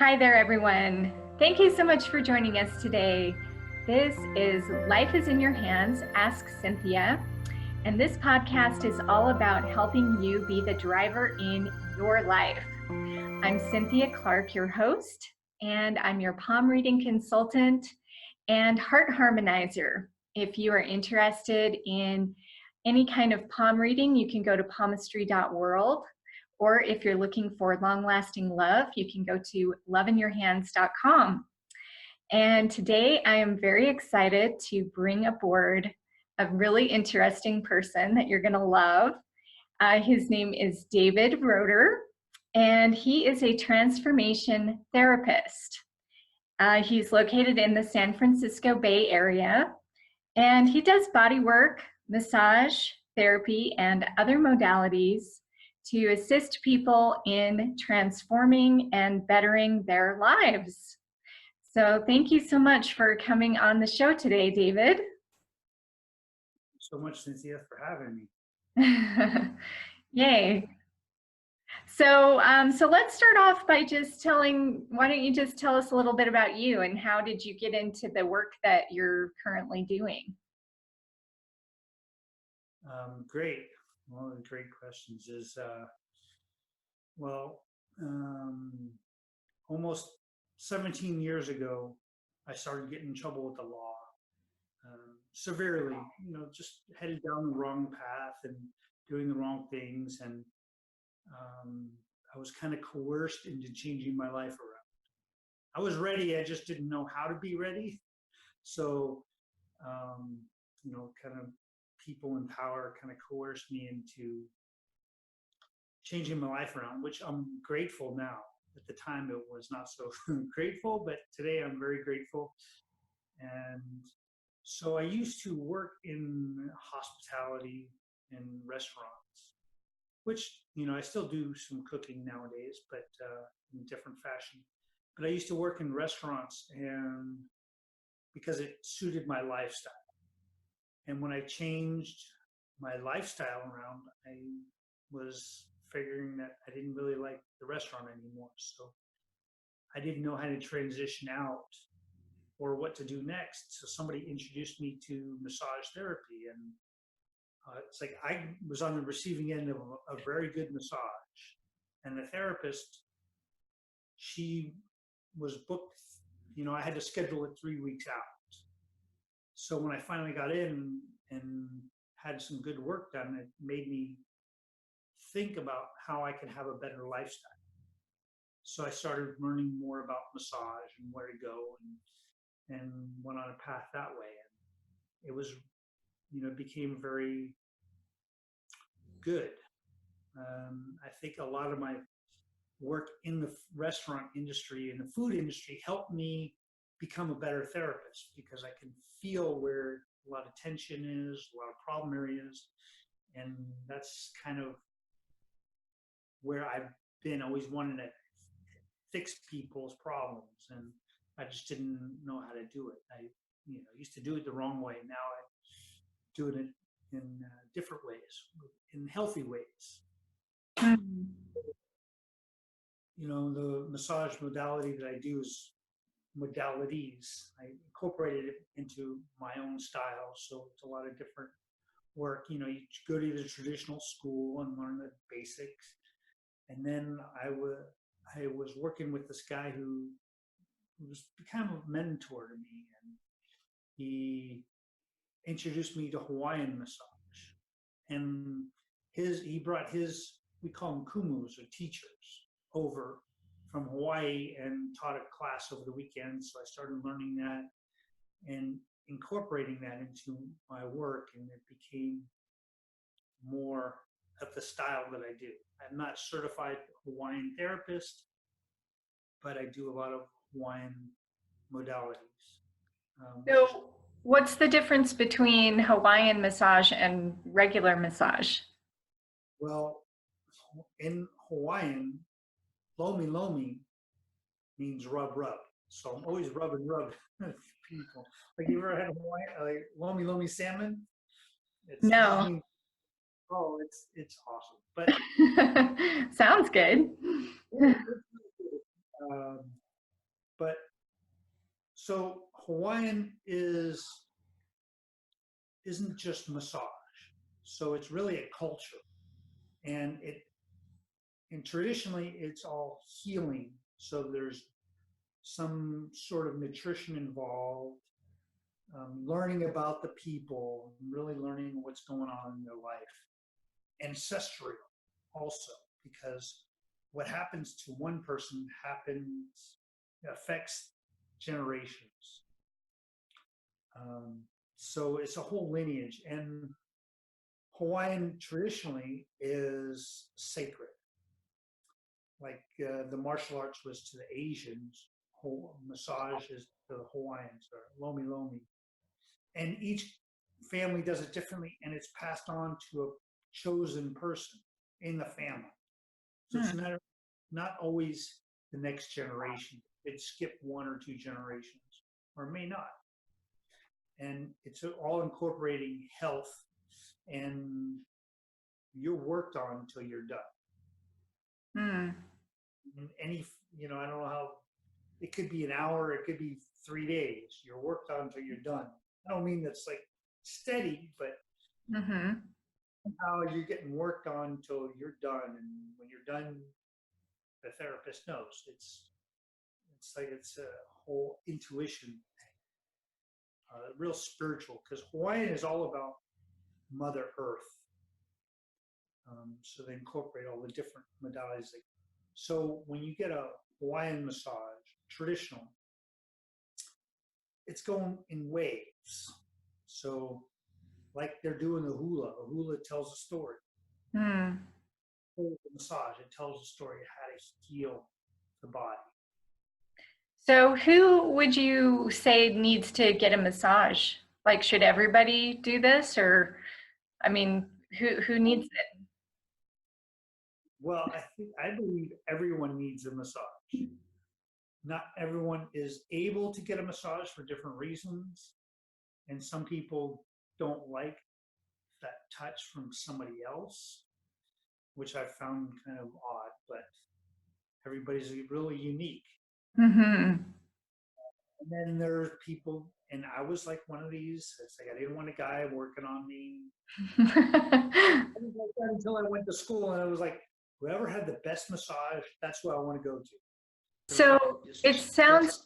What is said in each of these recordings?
Hi there, everyone. Thank you so much for joining us today. This is Life is in Your Hands, Ask Cynthia. And this podcast is all about helping you be the driver in your life. I'm Cynthia Clark, your host, and I'm your palm reading consultant and heart harmonizer. If you are interested in any kind of palm reading, you can go to palmistry.world. Or if you're looking for long-lasting love, you can go to loveinyourhands.com. And today I am very excited to bring aboard a really interesting person that you're going to love. His name is David Roeder, and he is a transformation therapist. He's located in the San Francisco Bay Area, and he does body work, massage, therapy, and other modalities to assist people in transforming and bettering their lives. So thank you so much for coming on the show today, David. So much, Cynthia, for having me. Yay. So let's start off by just why don't you just tell us a little bit about you and how did you get into the work that you're currently doing? Great. One of the great questions is, almost 17 years ago, I started getting in trouble with the law severely, just headed down the wrong path and doing the wrong things. And I was kind of coerced into changing my life around. I was ready. I just didn't know how to be ready. So, kind of people in power kind of coerced me into changing my life around, which I'm grateful now. At the time, it was not so grateful, but today I'm very grateful. And so I used to work in hospitality and restaurants, which, I still do some cooking nowadays, but in a different fashion. But I used to work in restaurants and because it suited my lifestyle. And when I changed my lifestyle around, I was figuring that I didn't really like the restaurant anymore. So I didn't know how to transition out or what to do next. So somebody introduced me to massage therapy. And it's like I was on the receiving end of a very good massage. And the therapist, she was booked, I had to schedule it 3 weeks out. So when I finally got in and had some good work done, it made me think about how I could have a better lifestyle. So I started learning more about massage and where to go and went on a path that way. And it was, it became very good. I think a lot of my work in the restaurant industry and the food industry helped me become a better therapist because I can feel where a lot of tension is, a lot of problem areas. And that's kind of where I've been, always wanting to fix people's problems. And I just didn't know how to do it. I used to do it the wrong way. Now I do it in different ways, in healthy ways. Mm-hmm. The massage modality that I do is modalities. I incorporated it into my own style. So it's a lot of different work. You go to the traditional school and learn the basics. And then I was working with this guy who was kind of a mentor to me. And he introduced me to Hawaiian massage. And he brought his, we call them kumus or teachers, over from Hawaii and taught a class over the weekend. So I started learning that and incorporating that into my work, and it became more of the style that I do. I'm not certified Hawaiian therapist, but I do a lot of Hawaiian modalities. So what's the difference between Hawaiian massage and regular massage? Well, in Hawaiian, lomi lomi means rub. So I'm always rubbing people. Like, you ever had Hawaiian, like lomi salmon? No. Oh, it's awesome. But sounds good. So Hawaiian isn't just massage. So it's really a culture, and traditionally it's all healing. So there's some sort of nutrition involved, learning about the people, really learning what's going on in their life. Ancestral also, because what happens to one person affects generations. So it's a whole lineage, and Hawaiian traditionally is sacred. Like the martial arts was to the Asians, massage is to the Hawaiians, or lomi lomi. And each family does it differently, and it's passed on to a chosen person in the family. So it's not always the next generation. It skipped one or two generations, or may not. And it's all incorporating health, and you're worked on until you're done. And I don't know how, it could be an hour, it could be 3 days. You're worked on until you're done. I don't mean that's like steady, but how you're getting worked on until you're done. And when you're done, the therapist knows. It's like it's a whole intuition thing, real spiritual, because Hawaiian is all about Mother Earth. So they incorporate all the different modalities. So when you get a Hawaiian massage, traditional, it's going in waves. So like they're doing the hula. A hula tells a story. The massage, it tells a story of how to heal the body. So who would you say needs to get a massage? Like, should everybody do this, or, I mean, who needs it? Well, I believe everyone needs a massage. Not everyone is able to get a massage for different reasons. And some people don't like that touch from somebody else, which I found kind of odd, but everybody's really unique. And then there's people, and I was like one of these. It's like I didn't want a guy working on me. I didn't like that until I went to school, and I was like, whoever had the best massage, that's who I want to go to. So it sounds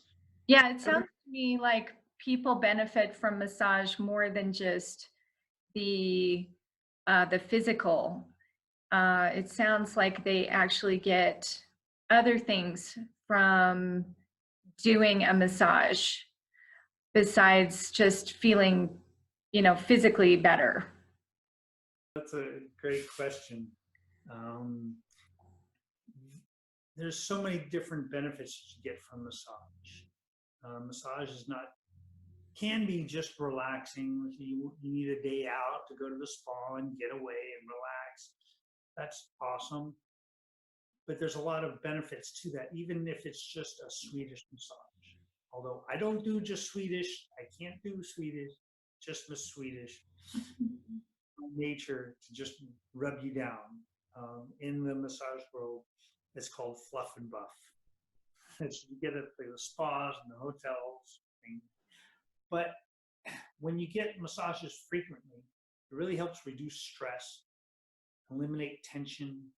to me like people benefit from massage more than just the physical. It sounds like they actually get other things from doing a massage besides just feeling, physically better. That's a great question. There's so many different benefits you get from massage. Massage can be just relaxing. You need a day out to go to the spa and get away and relax. That's awesome. But there's a lot of benefits to that, even if it's just a Swedish massage. Although I don't do just Swedish. I can't do Swedish, just the Swedish. Nature to just rub you down. In the massage world, it's called fluff and buff. You get it at the spas and the hotels. But when you get massages frequently, it really helps reduce stress, eliminate tension.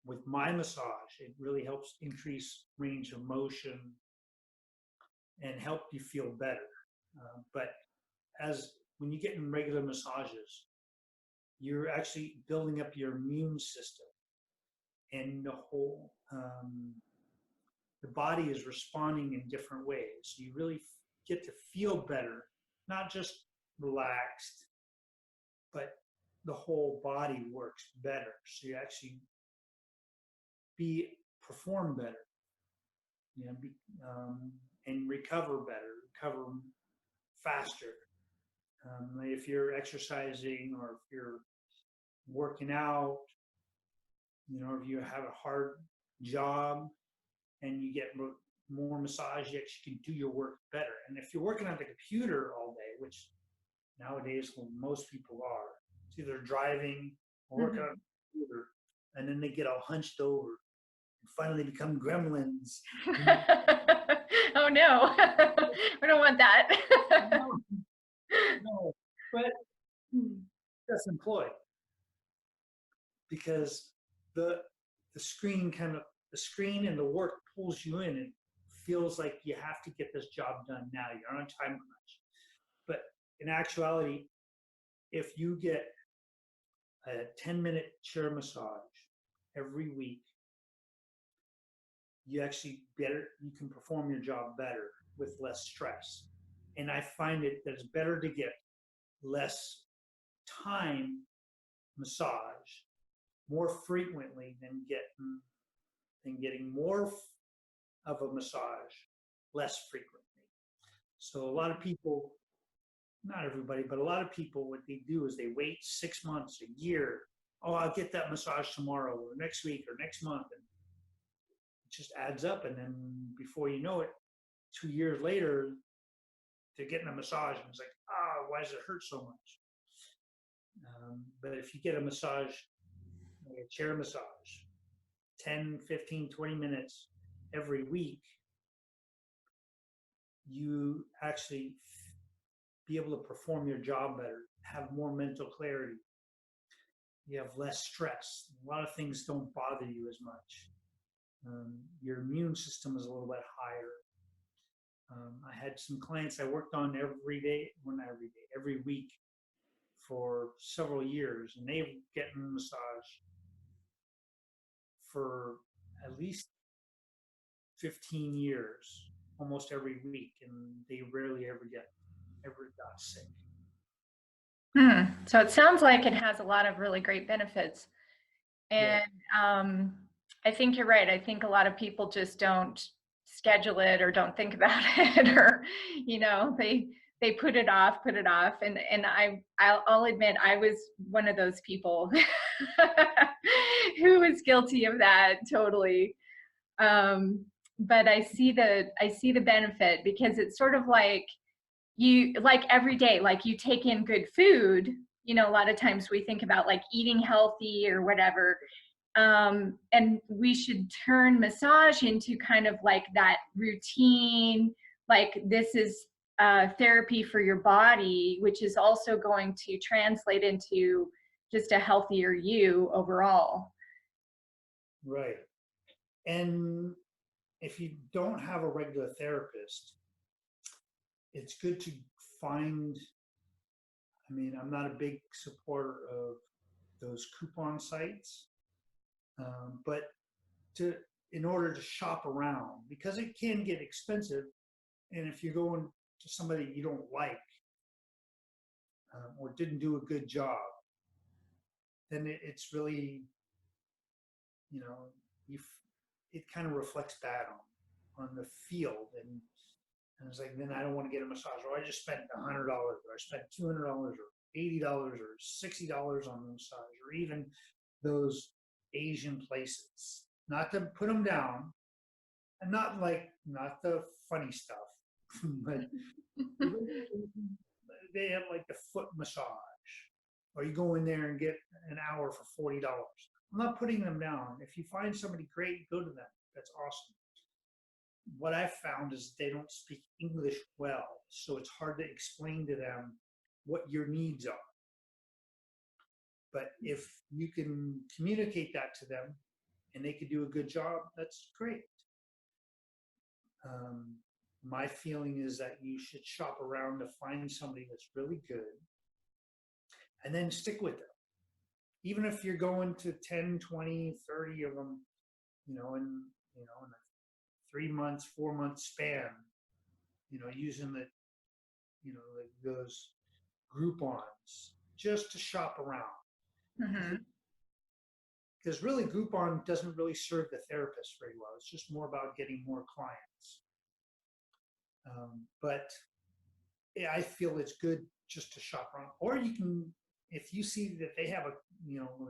With my massage, it really helps increase range of motion and help you feel better. But when you get in regular massages, you're actually building up your immune system, and the body is responding in different ways. So you really get to feel better, not just relaxed, but the whole body works better. So you actually perform better, and recover better, recover faster. If you're exercising or if you're working out, if you have a hard job and you get more massage, you actually can do your work better. And if you're working on the computer all day, which nowadays most people are, it's either driving or working on the computer, and then they get all hunched over and finally become gremlins. Oh no, we don't want that. No, no, but that's employed because the the screen the screen and the work pulls you in and feels like you have to get this job done now. You're on a time crunch. But in actuality, if you get a 10-minute chair massage every week, you can perform your job better with less stress. And I find that it's better to get less time massage more frequently than getting more of a massage less frequently. So a lot of people, not everybody, but a lot of people, what they do is they wait 6 months, a year. Oh, I'll get that massage tomorrow or next week or next month. And it just adds up. And then before you know it, 2 years later, they're getting a massage and it's like, why does it hurt so much? But if you get a massage, like a chair massage, 10, 15, 20 minutes every week, you actually be able to perform your job better, have more mental clarity. You have less stress. A lot of things don't bother you as much. Your immune system is a little bit higher. I had some clients I worked on every week for several years, and they were getting a massage for at least 15 years, almost every week, and they rarely ever got sick. So it sounds like it has a lot of really great benefits. And I think you're right. I think a lot of people just don't schedule it or don't think about it, or, they put it off. And I'll admit I was one of those people who was guilty of that totally. But I see the benefit, because it's sort of like every day, like you take in good food. A lot of times we think about like eating healthy or whatever. And we should turn massage into kind of like that routine, like this is therapy for your body, which is also going to translate into just a healthier you overall. Right. And if you don't have a regular therapist, it's good to find, I'm not a big supporter of those coupon sites, but in order to shop around, because it can get expensive, and if you're going to somebody you don't like or didn't do a good job, then it's really, it kind of reflects bad on the field, and it's like, then I don't want to get a massage, or I just spent $100, or I spent $200, or $80, or $60 on the massage, or even those Asian places. Not to put them down, and not the funny stuff, but they have like the foot massage, or you go in there and get an hour for $40. I'm not putting them down. If you find somebody great, go to them. That's awesome. What I've found is they don't speak English well, so it's hard to explain to them what your needs are. But if you can communicate that to them and they could do a good job, that's great. My feeling is that you should shop around to find somebody that's really good and then stick with them. Even if you're going to 10, 20, 30 of them, in a 3 months, 4 month span, using like those Groupons just to shop around. Mm-hmm. Because really Groupon doesn't really serve the therapist very well. It's just more about getting more clients. But I feel it's good just to shop around. Or you can, if you see that they have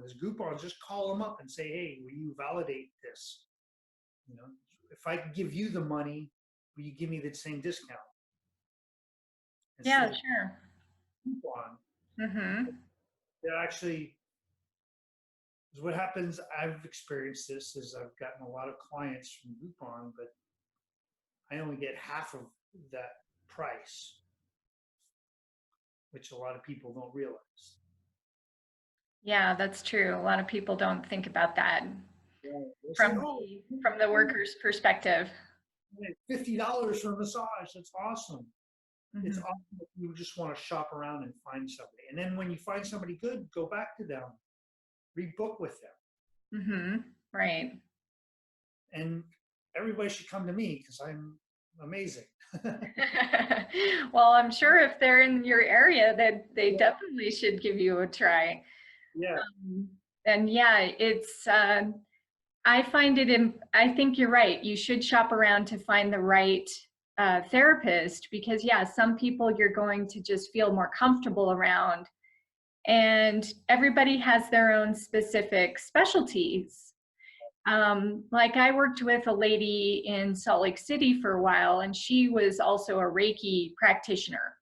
this Groupon, just call them up and say, hey, will you validate this? If I give you the money, will you give me the same discount? Yeah, sure. Coupon. Mm-hmm. It actually is what happens. I've experienced this, is I've gotten a lot of clients from Groupon, but I only get half of that price, which a lot of people don't realize. Yeah, that's true. A lot of people don't think about that Yeah, they say, from "Oh, the worker's perspective. $50 for a massage. That's awesome." It's Hmm. awesome if you just want to shop around and find somebody. And then when you find somebody good, go back to them, rebook with them. Hmm. Right. And everybody should come to me because I'm amazing. Well, I'm sure if they're in your area, that they Yeah. definitely should give you a try. Yeah. Um, and yeah, it's I find it in, I think you're right. You should shop around to find the right therapist, because yeah, some people you're going to just feel more comfortable around, and everybody has their own specific specialties. Like I worked with a lady in Salt Lake City for a while, and she was also a Reiki practitioner.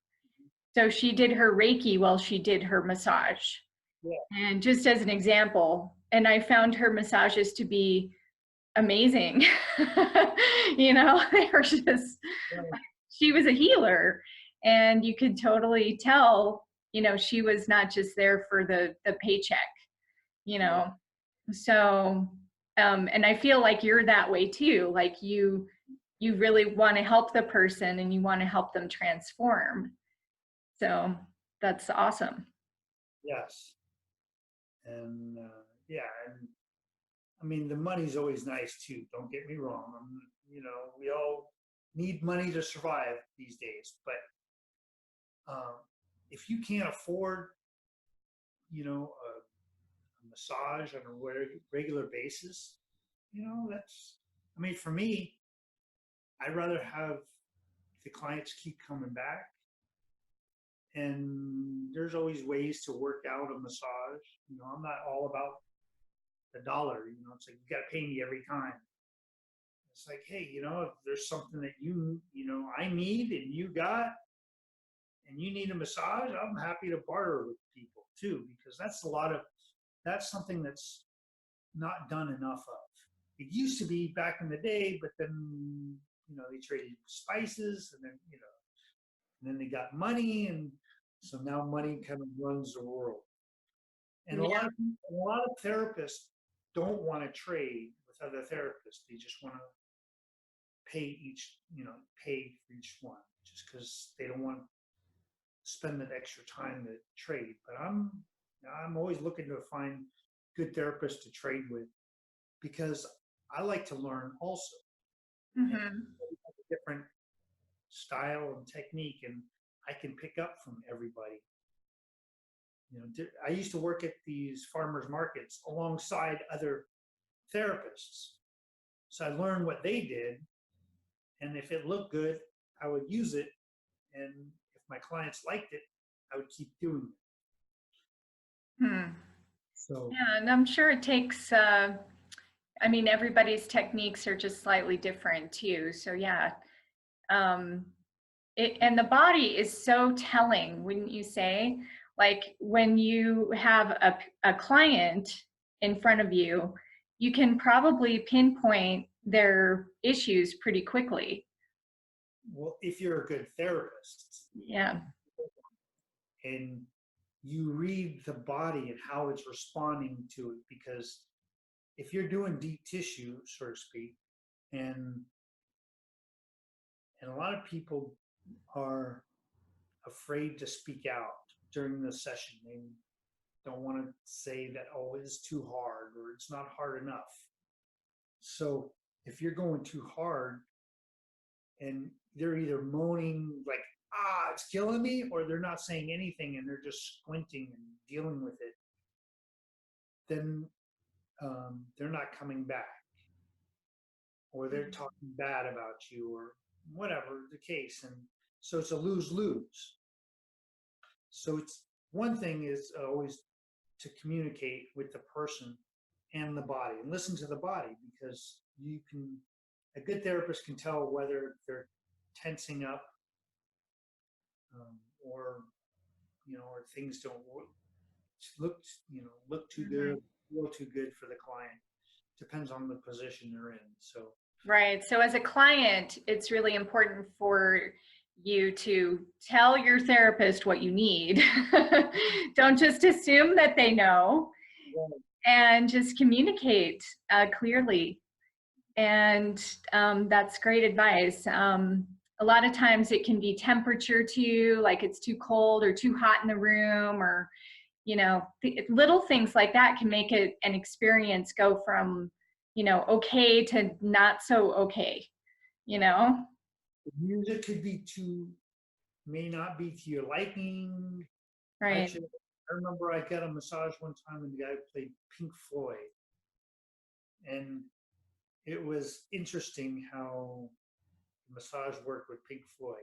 So she did her Reiki while she did her massage. Yeah. And just as an example, and I found her massages to be amazing. They were just, Yeah. she was a healer, and you could totally tell, she was not just there for the paycheck, you Yeah. know. So and I feel like you're that way too. Like you really want to help the person, and you want to help them transform. So that's awesome. Yes. And yeah. And I mean, the money's always nice too. Don't get me wrong. We all need money to survive these days. But if you can't afford, a massage on a regular basis, I mean, for me, I'd rather have the clients keep coming back. And there's always ways to work out a massage. I'm not all about the dollar. It's like you got to pay me every time. It's like, hey, if there's something that I need and you got, and you need a massage, I'm happy to barter with people too, because that's something that's not done enough of. It used to be back in the day, but then they traded spices, and then they got money, and so now money kind of runs the world. And a lot Yeah. of therapists don't want to trade with other therapists. They just want to pay pay for each one, just because they don't want to spend that extra time to trade. But I'm always looking to find good therapists to trade with, because I like to learn also, and Hmm. have a different style and technique, and I can pick up from everybody. I used to work at these farmers markets alongside other therapists, so I learned what they did, and if it looked good, I would use it, and if my clients liked it, I would keep doing it. Hmm. So Yeah, and I'm sure it takes, I mean, everybody's techniques are just slightly different too. So yeah, um, and the body is so telling, wouldn't you say? Like when you have a client in front of you, you can probably pinpoint their issues pretty quickly. well, if you're a good therapist Yeah. and you read the body and how it's responding to it, because if you're doing deep tissue, so to speak, and a lot of people are afraid to speak out during the session. They don't want to say that, oh, it's too hard or it's not hard enough. So if you're going too hard and they're either moaning like, it's killing me, or they're not saying anything and they're just squinting and dealing with it, then they're not coming back, or they're talking bad about you, or whatever the case. And so it's a lose lose. So it's one thing is always to communicate with the person and the body, and listen to the body, because a good therapist can tell whether they're tensing up, or or things don't look look too Mhm. good, feel too good for the client. Depends on the position they're in. So Right. So as a client, it's really important for you to tell your therapist what you need. Don't just assume that they know, and just communicate clearly. And that's great advice. A lot of times it can be temperature too, like it's too cold or too hot in the room, or little things like that can make it an experience go from okay to not so okay. you know The music could be too, may not be to your liking. right. Actually, I remember I got a massage one time and the guy played Pink Floyd, and it was interesting how massage worked with Pink Floyd.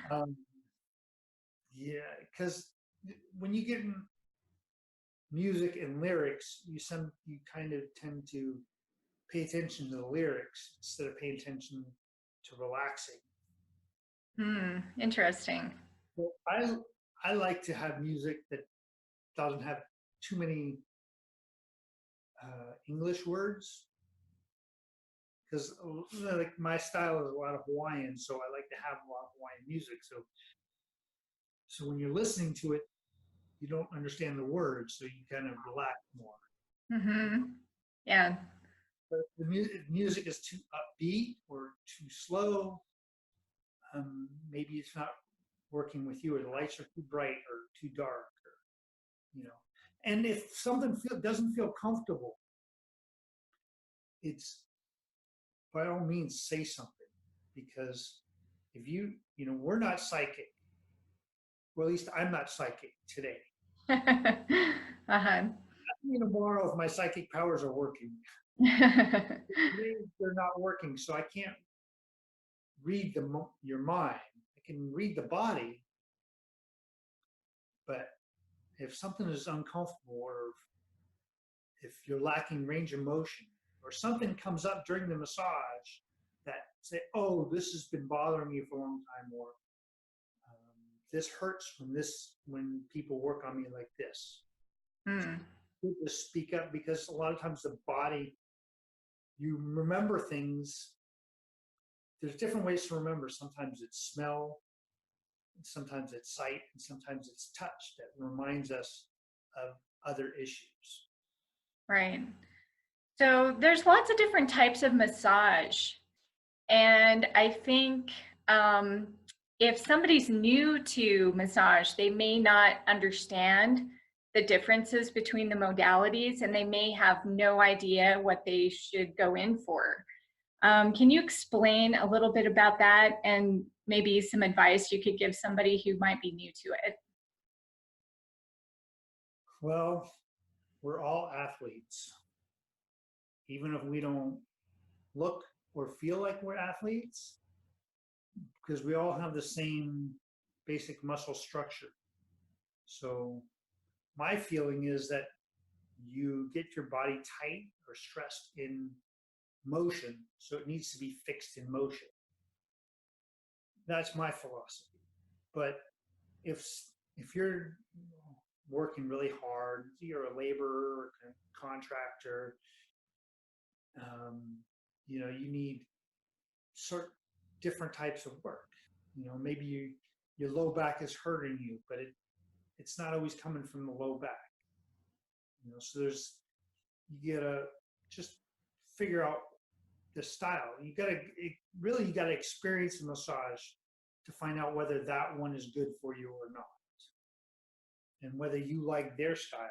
Um, yeah, because when you get in music and lyrics, you kind of tend to pay attention to the lyrics instead of paying attention to relaxing. Interesting. So I like to have music that doesn't have too many English words, because like my style is a lot of Hawaiian, so I like to have a lot of Hawaiian music. So when you're listening to it, you don't understand the words, so you kind of relax more. Yeah. But if the music is too upbeat or too slow, maybe it's not working with you, or the lights are too bright or too dark, or you know. And if something doesn't feel comfortable, it's by all means say something, because if we're not psychic. Well, at least I'm not psychic today. Uh-huh. Tomorrow, if my psychic powers are working, today they're not working, so I can't read your mind. I can read the body, but if something is uncomfortable, or if you're lacking range of motion, or something comes up during the massage that say, "Oh, this has been bothering you for a long time," or "This hurts when people work on me like this." Good to speak up, because a lot of times the body, you remember things. There's different ways to remember. Sometimes it's smell, and sometimes it's sight, and sometimes it's touch that reminds us of other issues. Right. So there's lots of different types of massage. And I think if somebody's new to massage, they may not understand the differences between the modalities, and they may have no idea what they should go in for. Can you explain a little bit about that, and maybe some advice you could give somebody who might be new to it? Well, we're all athletes, even if we don't look or feel like we're athletes, because we all have the same basic muscle structure. So my feeling is that you get your body tight or stressed in motion, so it needs to be fixed in motion. That's my philosophy. But if if you're working really hard, you're a laborer or a contractor, you need different types of work. Maybe your low back is hurting you, but it's not always coming from the low back. So you gotta just figure out the style. You gotta experience a massage to find out whether that one is good for you or not, and whether you like their style.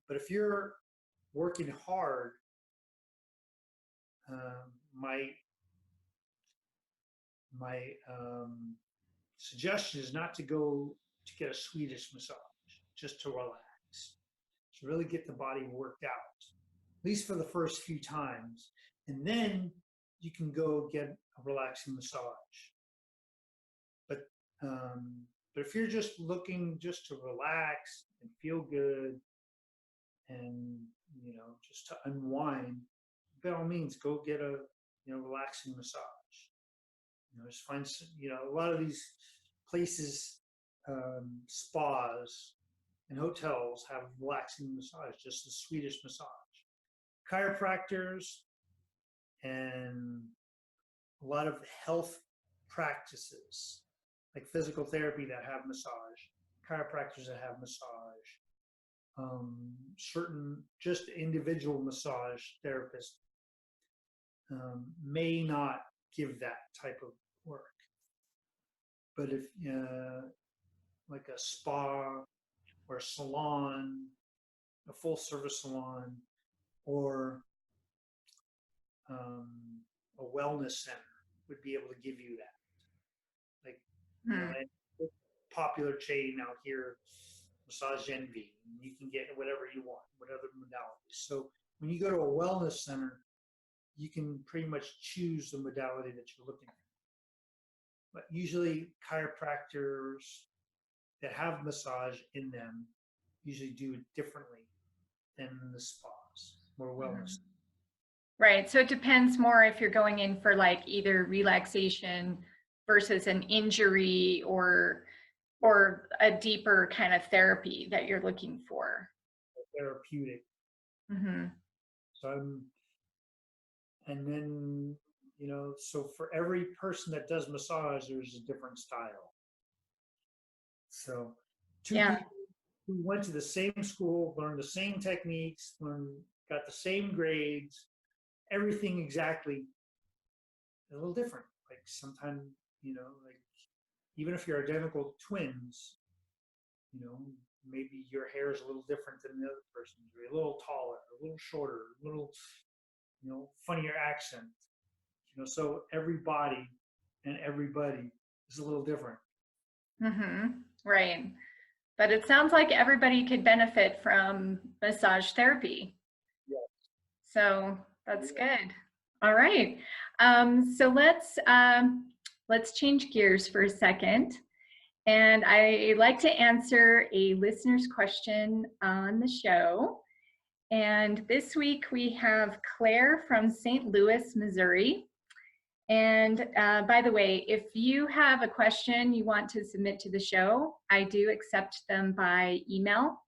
But if you're working hard, my suggestion is not to go to get a Swedish massage, just to relax, to really get the body worked out, at least for the first few times. And then you can go get a relaxing massage. But but if you're just looking just to relax and feel good, and just to unwind, by all means go get a relaxing massage. Just find a lot of these places, spas and hotels have relaxing massage, just the Swedish massage. chiropractors and a lot of health practices like physical therapy that have massage, chiropractors that have massage, certain just individual massage therapists may not give that type of work. But if like a spa or a salon, a full service salon, or a wellness center would be able to give you that. Like, and popular chain out here, Massage Envy, and you can get whatever you want, whatever modalities. So when you go to a wellness center, you can pretty much choose the modality that you're looking at. But usually chiropractors that have massage in them usually do it differently than the spas or wellness. Right. So it depends more if you're going in for like either relaxation versus an injury or a deeper kind of therapy that you're looking for. Therapeutic. Mm-hmm. So and then, so for every person that does massage, there's a different style. So two people who went to the same school, learned the same techniques, got the same grades, everything exactly, a little different. Like sometimes, like even if you're identical twins, maybe your hair is a little different than the other person's. You're a little taller, a little shorter, a little, funnier accent. So everybody and everybody is a little different. Mm-hmm. Right. But it sounds like everybody could benefit from massage therapy. Yes. So that's good. All right. So let's change gears for a second. And I like to answer a listener's question on the show. And this week we have Claire from St. Louis, Missouri. And by the way, if you have a question you want to submit to the show, I do accept them by email.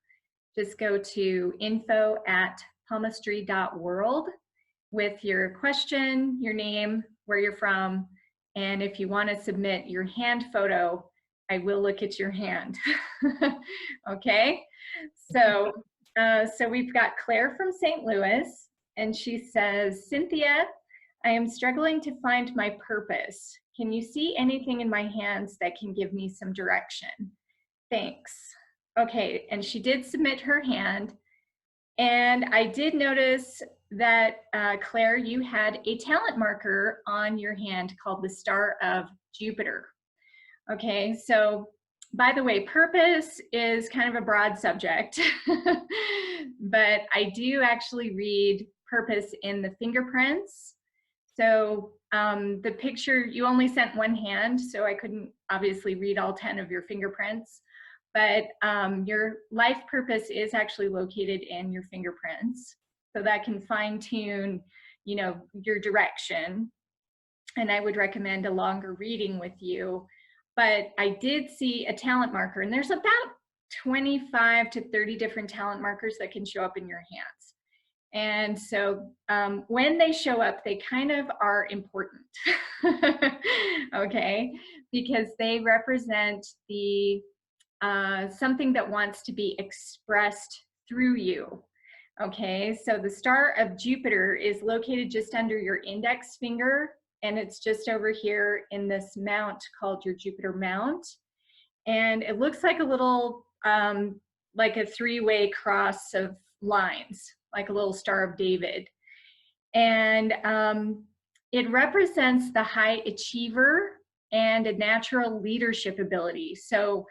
Just go to info@palmistry.world with your question, your name, where you're from, and if you want to submit your hand photo, I will look at your hand. Okay, so we've got Claire from St. Louis, and she says, Cynthia, I am struggling to find my purpose. Can you see anything in my hands that can give me some direction? Thanks. Okay, and she did submit her hand. And I did notice that, Claire, you had a talent marker on your hand called the Star of Jupiter. Okay, so by the way, purpose is kind of a broad subject, but I do actually read purpose in the fingerprints. So the picture, you only sent one hand, so I couldn't obviously read all 10 of your fingerprints, but your life purpose is actually located in your fingerprints. So that can fine tune, your direction. And I would recommend a longer reading with you. But I did see a talent marker, and there's about 25 to 30 different talent markers that can show up in your hands. And so when they show up, they kind of are important, okay? Because they represent the something that wants to be expressed through you, okay? So the Star of Jupiter is located just under your index finger, and it's just over here in this mount called your Jupiter mount. And it looks like a little, like a three-way cross of lines, like a little Star of David. And it represents the high achiever and a natural leadership ability. So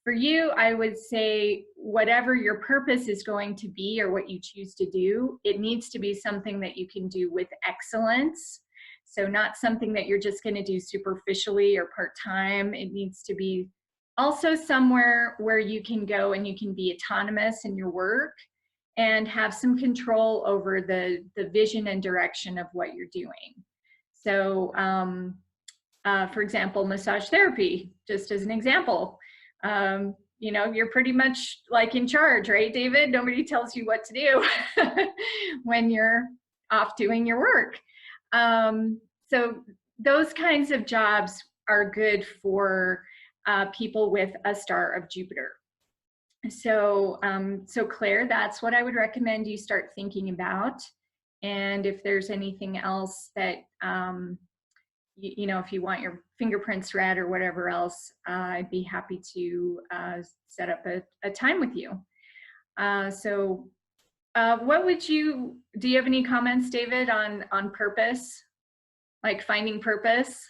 for you, I would say whatever your purpose is going to be or what you choose to do, it needs to be something that you can do with excellence. So not something that you're just going to do superficially or part-time. It needs to be also somewhere where you can go and you can be autonomous in your work and have some control over the vision and direction of what you're doing. So for example, massage therapy, just as an example. you're pretty much like in charge, right, David? Nobody tells you what to do when you're off doing your work. So those kinds of jobs are good for people with a star of Jupiter. So, so Claire, that's what I would recommend you start thinking about. And if there's anything else that, if you want your fingerprints read or whatever else, I'd be happy to set up a time with you. Do you have any comments, David, on purpose, like finding purpose?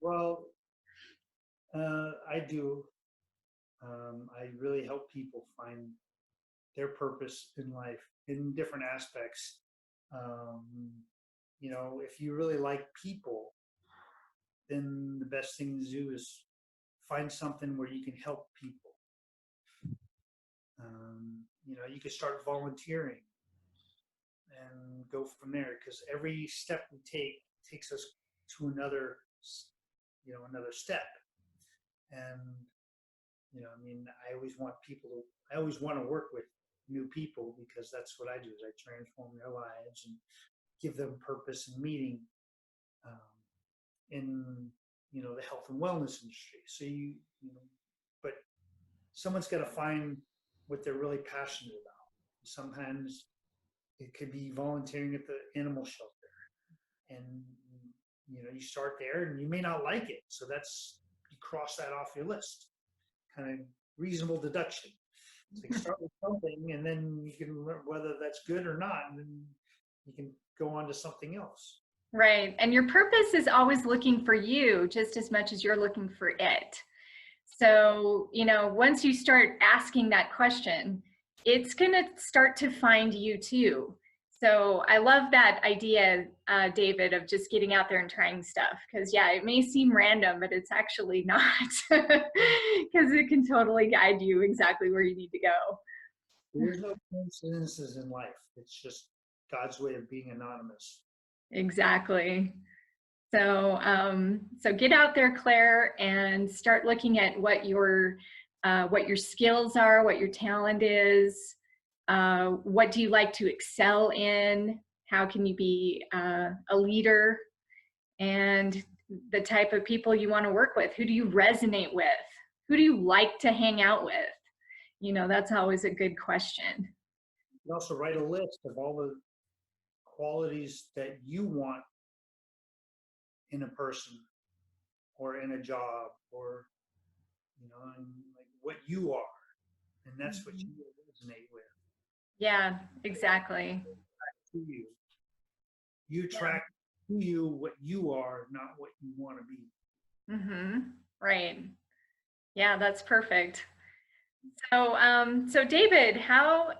Well, I do. I really help people find their purpose in life in different aspects. If you really like people, then the best thing to do is find something where you can help people. You could start volunteering and go from there, because every step we take takes us to another step. And I always want to work with new people, because that's what I do, is I transform their lives and give them purpose and meaning in the health and wellness industry. So but someone's got to find what they're really passionate about. Sometimes it could be volunteering at the animal shelter, and you start there, and you may not like it, so you cross that off your list. Kind of reasonable deduction. So you start with something, and then you can learn whether that's good or not, and then you can go on to something else. Right. And your purpose is always looking for you just as much as you're looking for it. So, once you start asking that question, it's going to start to find you too. So I love that idea, David, of just getting out there and trying stuff. Because, yeah, it may seem random, but it's actually not. Because it can totally guide you exactly where you need to go. There's no coincidences in life. It's just God's way of being anonymous. Exactly. So, so get out there, Claire, and start looking at what your skills are, what your talent is. What do you like to excel in? How can you be a leader? And the type of people you want to work with. Who do you resonate with? Who do you like to hang out with? That's always a good question. You can also write a list of all the qualities that you want in a person or in a job, or and like what you are, and that's what you resonate with. Yeah, exactly. You attract to you what you are, not what you want to be. Mm-hmm. Right. Yeah, that's perfect. So, so David, how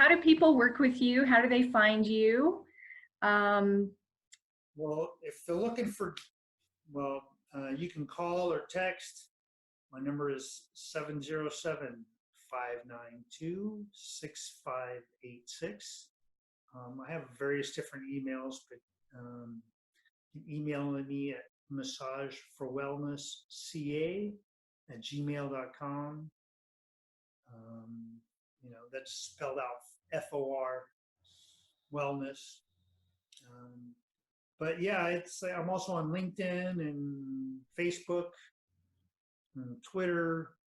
do people work with you? How do they find you? Well, if they're looking for, you can call or text. My number is 707-592-6586. I have various different emails, but you can email me at massageforwellnessca@gmail.com. That's spelled out FOR wellness. But yeah, I'm also on LinkedIn and Facebook, and Twitter,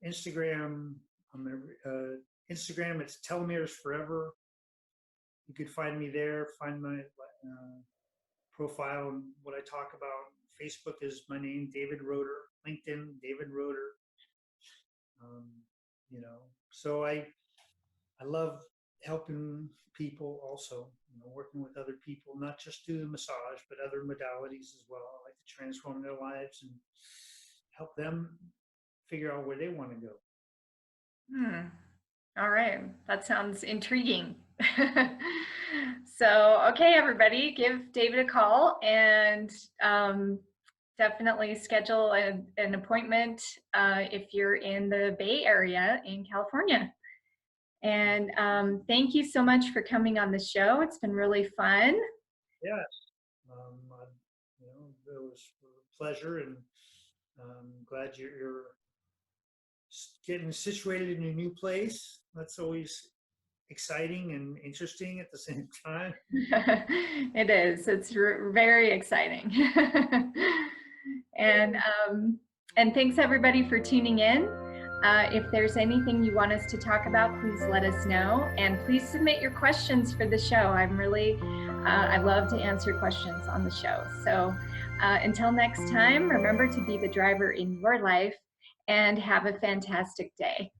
Instagram. Instagram, it's Telomeres Forever. You could find me there. Find my profile and what I talk about. Facebook is my name, David Roeder. LinkedIn, David Roeder. So I love helping people also, working with other people, not just do the massage, but other modalities as well. I like to transform their lives and help them figure out where they want to go. All right. That sounds intriguing. So, okay, everybody, give David a call and definitely schedule an appointment if you're in the Bay Area in California. And thank you so much for coming on the show. It's been really fun. Yes. It was a pleasure, and I'm glad you're getting situated in a new place. That's always exciting and interesting at the same time. It is. It's very exciting. and and thanks everybody for tuning in. If there's anything you want us to talk about, please let us know, and please submit your questions for the show. I love to answer questions on the show. So until next time, remember to be the driver in your life and have a fantastic day.